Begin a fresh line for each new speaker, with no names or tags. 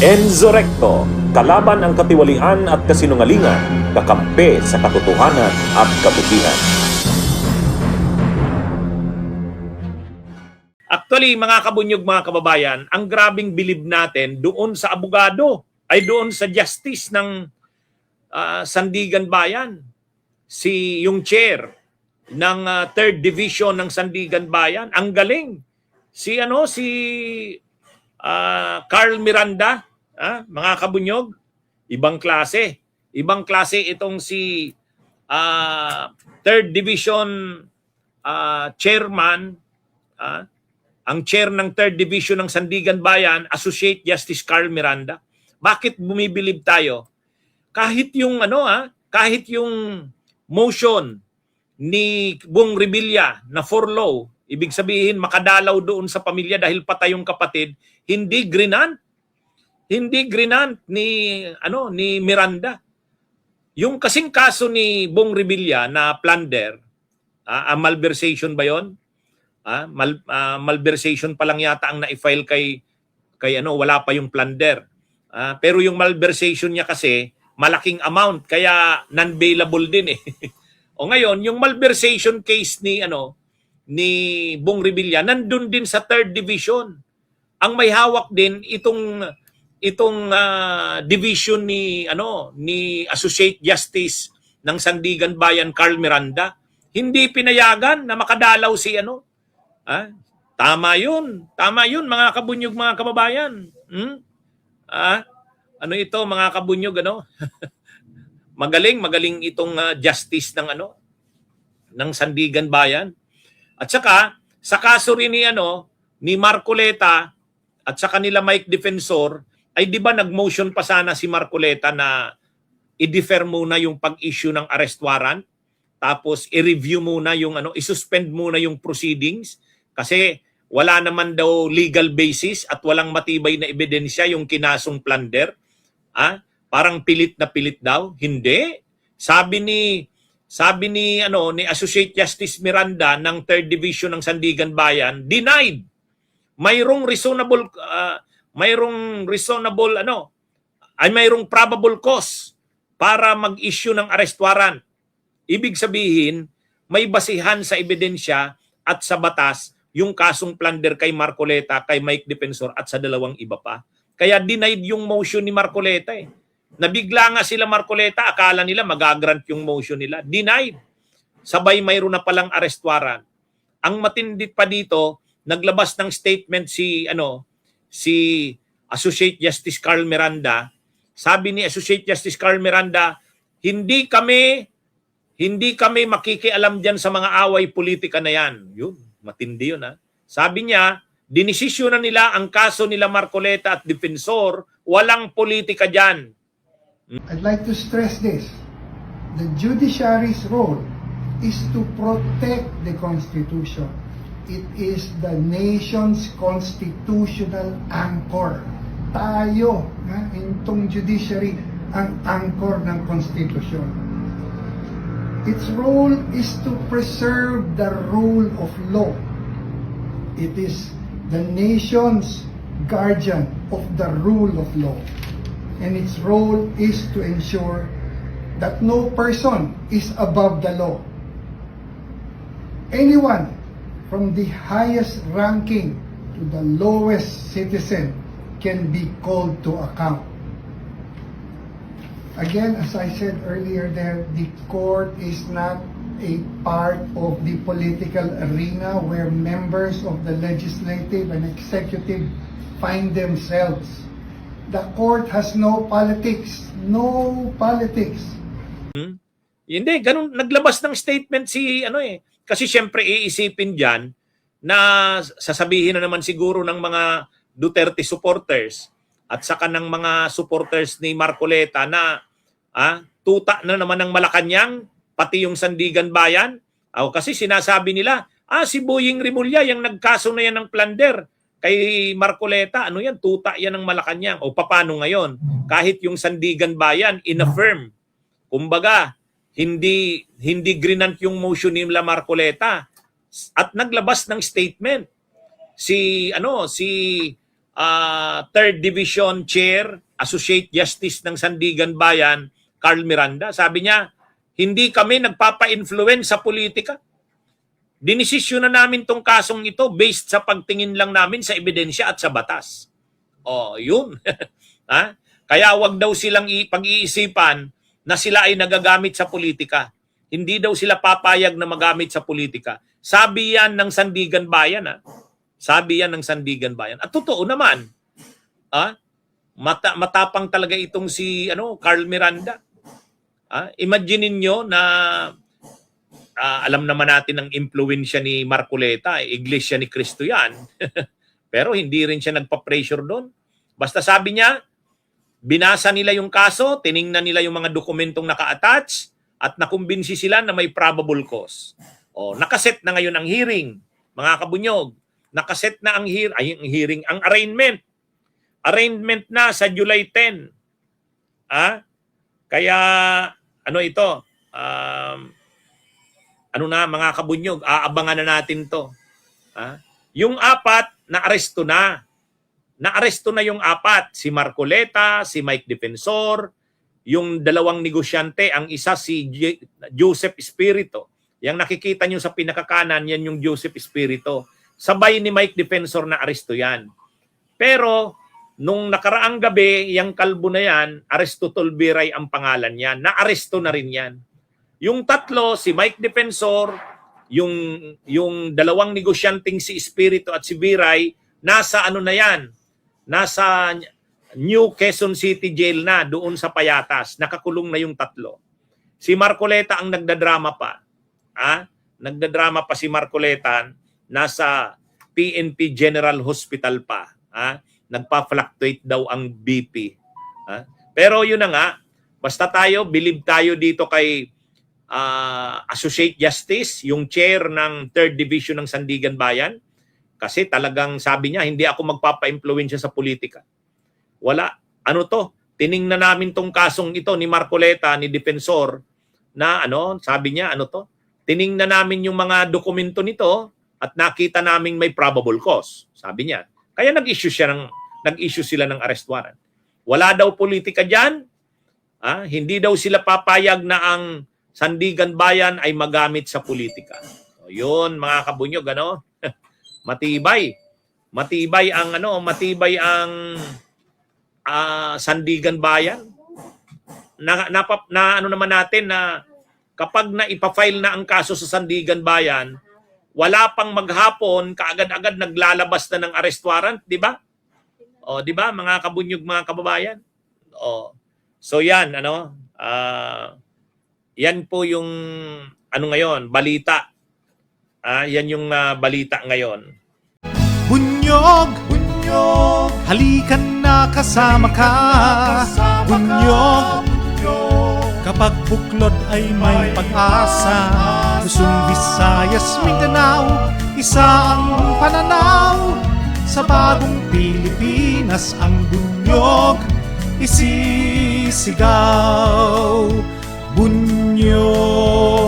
Enzo Recto, kalaban ang katiwalian at kasinungalingan, kakampi sa katotohanan at kabutihan.
Actually, mga kabunyog, mga kababayan, ang grabing bilib natin doon sa abogado, ay doon sa justice ng Sandigan Bayan. Yung chair ng 3rd Division ng Sandigan Bayan, ang galing. Si Carl Miranda, mga kabunyog, ibang klase. Ibang klase itong si 3rd Division chairman, ang chair ng 3rd Division ng Sandigan Bayan, Associate Justice Carl Miranda. Bakit bumibilib tayo? Kahit yung kahit yung motion ni Bong Revilla na for law, ibig sabihin makadalaw doon sa pamilya dahil patay yung kapatid, hindi grinant. Hindi grinant ni Miranda. Yung kasing kaso ni Bong Revilla na plunder, malversation ba 'yon? Malversation pa lang yata ang na-file kay wala pa yung plunder. Pero yung malversation niya kasi malaking amount kaya non-bailable din eh. O ngayon, yung malversation case ni Bong Revilla nandun din sa 3rd Division. Ang may hawak din itong division ni Associate Justice ng Sandigan Bayan Carl Miranda. Hindi pinayagan na makadalaw si Tama yun mga kabunyog, mga kababayan. Ito mga kabunyog, magaling itong justice ng Sandigan Bayan. At saka sa kaso rin ni Marcoleta at sa kanila Mike Defensor, ay di ba nag-motion pa sana si Marcoleta na i-defer muna yung pag-issue ng arrest warrant, tapos i-review muna yung i-suspend muna yung proceedings kasi wala naman daw legal basis at walang matibay na ebidensya yung kinasong plunder. Parang pilit na pilit daw. Hindi. Sabi ni Associate Justice Miranda ng 3rd Division ng Sandigan Bayan, denied. Mayroong probable cause para mag-issue ng arrest warrant. Ibig sabihin, may basihan sa ebidensya at sa batas yung kasong plunder kay Marcoleta, kay Mike Defensor at sa dalawang iba pa. Kaya denied yung motion ni Marcoleta eh. Nabigla nga sila Marcoleta, akala nila magagrant yung motion nila. Denied. Sabay mayroon na palang arrest warrant. Ang matindi pa dito, naglabas ng statement si Associate Justice Carl Miranda. Sabi ni Associate Justice Carl Miranda, hindi kami makikialam diyan sa mga away politika na yan. Yun, matindi yun Sabi niya, dinesisyon na nila ang kaso nila Marcoleta at Defensor, walang politika diyan.
I'd like to stress this. The judiciary's role is to protect the Constitution. It is the nation's constitutional anchor. Tayo, itong judiciary, ang anchor ng Constitution. Its role is to preserve the rule of law. It is the nation's guardian of the rule of law. And its role is to ensure that no person is above the law. Anyone from the highest ranking to the lowest citizen can be called to account. Again, as I said earlier there, the court is not a part of the political arena where members of the legislative and executive find themselves. The court has no politics. No politics.
Hindi, ganun naglabas ng statement kasi syempre iisipin diyan na sasabihin na naman siguro ng mga Duterte supporters at saka ng mga supporters ni Marcoleta na tuta na naman ng Malacanang pati yung Sandigan Bayan. Kasi sinasabi nila, si Boying Rimulya yung nagkaso na yan ng plunder kay Marcoleta, tuta yan ng Malacanang. Paano ngayon? Kahit yung Sandigan Bayan inaffirm. Kumbaga, hindi grinant yung motion ni Marcoleta at naglabas ng statement si Third Division Chair, Associate Justice ng Sandigan Bayan, Carl Miranda. Sabi niya, hindi kami nagpapa-influence sa politika. Dinesisyon na namin tong kasong ito based sa pagtingin lang namin sa ebidensya at sa batas. Yun. Ha? Kaya wag daw silang pag-iisipan na sila ay nagagamit sa politika. Hindi daw sila papayag na magamit sa politika. Sabi yan ng Sandigan Bayan. Sabi yan ng Sandigan Bayan. At totoo naman. Matapang talaga itong si Carl Miranda. Imagine niyo na alam naman natin ang impluwensya ni Marcoleta, Iglesia ni Cristo yan. Pero hindi rin siya nagpa-pressure doon. Basta sabi niya, binasa nila yung kaso, tiningnan nila yung mga dokumentong naka-attach, at nakumbinsi sila na may probable cause. Nakaset na ngayon ang hearing, mga kabunyog. Nakaset na ang hearing, ang arraignment. Arraignment na sa July 10. Kaya, ito? Mga kabunyog, aabangan na natin to. Yung 4, naaresto na. Naaresto na yung 4. Si Marcoleta, si Mike Defensor, yung 2 negosyante, ang isa si Joseph Espiritu. Yung nakikita nyo sa pinakakanan, yan yung Joseph Espiritu. Sabay ni Mike Defensor na aresto yan. Pero, nung nakaraang gabi, yung kalbo na yan, Aresto Tolbiray ang pangalan niya. Naaresto na rin yan. Yung 3, si Mike Defensor, yung 2 negosyanteng si Espiritu at si Biray, nasa na yan? Nasa New Quezon City Jail na, doon sa Payatas. Nakakulong na yung 3. Si Marcoleta ang nagdadrama pa. Nagdadrama pa si Marcoleta, nasa PNP General Hospital pa. Nagpa-fluctuate daw ang BP. Pero yun na nga, basta believe tayo dito kay Associate Justice, yung chair ng 3rd Division ng Sandigan Bayan. Kasi talagang sabi niya, hindi ako magpapa-impluwensya sa politika. Wala. Tiningnan namin tong kasong ito ni Marcoleta, ni Defensor, na sabi niya, tiningnan namin yung mga dokumento nito at nakita naming may probable cause. Sabi niya. Kaya nag-issue sila ng arrest warrant. Wala daw politika diyan. Hindi daw sila papayag na ang Sandigan Bayan ay magamit sa politika. So, yun mga kabunyog, matibay. Matibay ang Sandigan Bayan. Naman natin na kapag ipa-file na ang kaso sa Sandigan Bayan, wala pang maghapon, kaagad-agad naglalabas na ng arrest warrant, di ba? Di ba mga kabunyog, mga kababayan? So yan, yan po yung ngayon, balita. Yan yung balita ngayon.
Bunyog, bunyog, halikan na kasama ka. Bunyog, kapag buklod ay may pag-asa. Luzon, Visayas, Mindanao, isa ang pananaw. Sa bagong Pilipinas ang bunyog isisigaw. Bunyog.